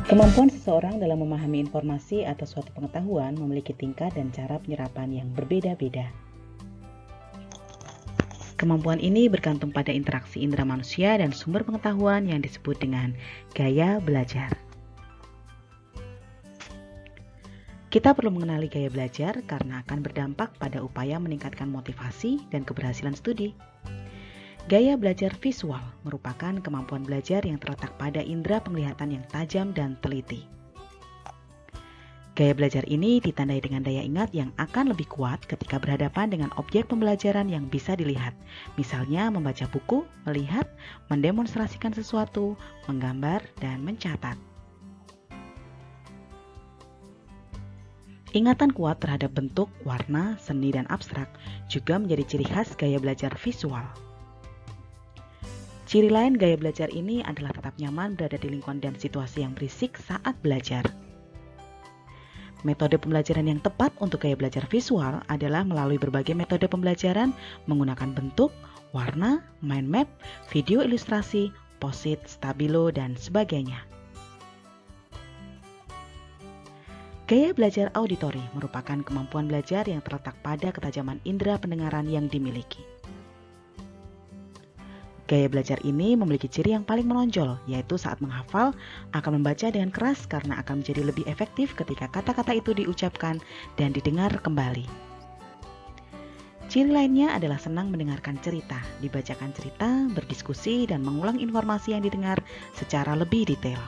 Kemampuan seseorang dalam memahami informasi atau suatu pengetahuan memiliki tingkat dan cara penyerapan yang berbeda-beda. Kemampuan ini bergantung pada interaksi indera manusia dan sumber pengetahuan yang disebut dengan gaya belajar. Kita perlu mengenali gaya belajar karena akan berdampak pada upaya meningkatkan motivasi dan keberhasilan studi. Gaya belajar visual merupakan kemampuan belajar yang terletak pada indera penglihatan yang tajam dan teliti. Gaya belajar ini ditandai dengan daya ingat yang akan lebih kuat ketika berhadapan dengan objek pembelajaran yang bisa dilihat, misalnya membaca buku, melihat, mendemonstrasikan sesuatu, menggambar, dan mencatat. Ingatan kuat terhadap bentuk, warna, seni, dan abstrak juga menjadi ciri khas gaya belajar visual. Ciri lain gaya belajar ini adalah tetap nyaman berada di lingkungan dan situasi yang berisik saat belajar. Metode pembelajaran yang tepat untuk gaya belajar visual adalah melalui berbagai metode pembelajaran menggunakan bentuk, warna, mind map, video ilustrasi, post-it, stabilo, dan sebagainya. Gaya belajar auditori merupakan kemampuan belajar yang terletak pada ketajaman indera pendengaran yang dimiliki. Gaya belajar ini memiliki ciri yang paling menonjol, yaitu saat menghafal akan membaca dengan keras karena akan menjadi lebih efektif ketika kata-kata itu diucapkan dan didengar kembali. Ciri lainnya adalah senang mendengarkan cerita, dibacakan cerita, berdiskusi, dan mengulang informasi yang didengar secara lebih detail.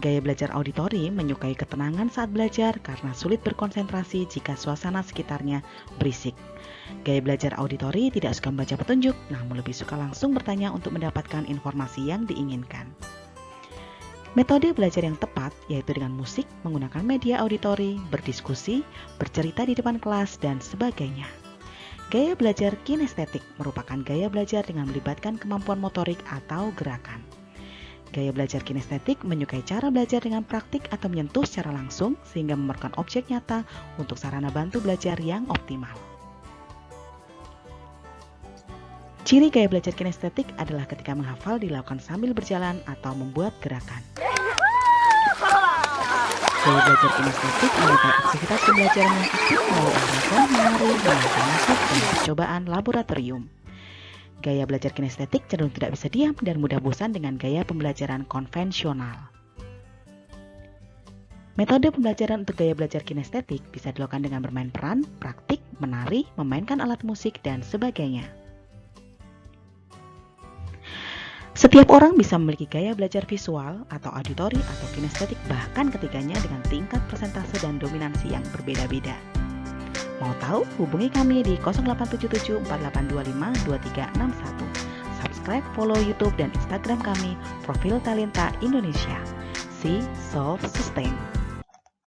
Gaya belajar auditori menyukai ketenangan saat belajar karena sulit berkonsentrasi jika suasana sekitarnya berisik. Gaya belajar auditori tidak suka membaca petunjuk, namun lebih suka langsung bertanya untuk mendapatkan informasi yang diinginkan. Metode belajar yang tepat yaitu dengan musik, menggunakan media auditori, berdiskusi, bercerita di depan kelas, dan sebagainya. Gaya belajar kinestetik merupakan gaya belajar dengan melibatkan kemampuan motorik atau gerakan. Gaya belajar kinestetik menyukai cara belajar dengan praktik atau menyentuh secara langsung sehingga memerlukan objek nyata untuk sarana bantu belajar yang optimal. Ciri gaya belajar kinestetik adalah ketika menghafal dilakukan sambil berjalan atau membuat gerakan. Gaya belajar kinestetik menyukai aktivitas pembelajaran yang aktif melalui olahraga, menari, mengajar musik, dan percobaan laboratorium. Gaya belajar kinestetik cenderung tidak bisa diam dan mudah bosan dengan gaya pembelajaran konvensional. Metode pembelajaran untuk gaya belajar kinestetik bisa dilakukan dengan bermain peran, praktik, menari, memainkan alat musik, dan sebagainya. Setiap orang bisa memiliki gaya belajar visual atau auditori atau kinestetik bahkan ketiganya dengan tingkat persentase dan dominansi yang berbeda-beda. Mau tahu? Hubungi kami di 0877 4825 2361. Subscribe, follow YouTube dan Instagram kami, Profil Talenta Indonesia. See, Solve, Sustain.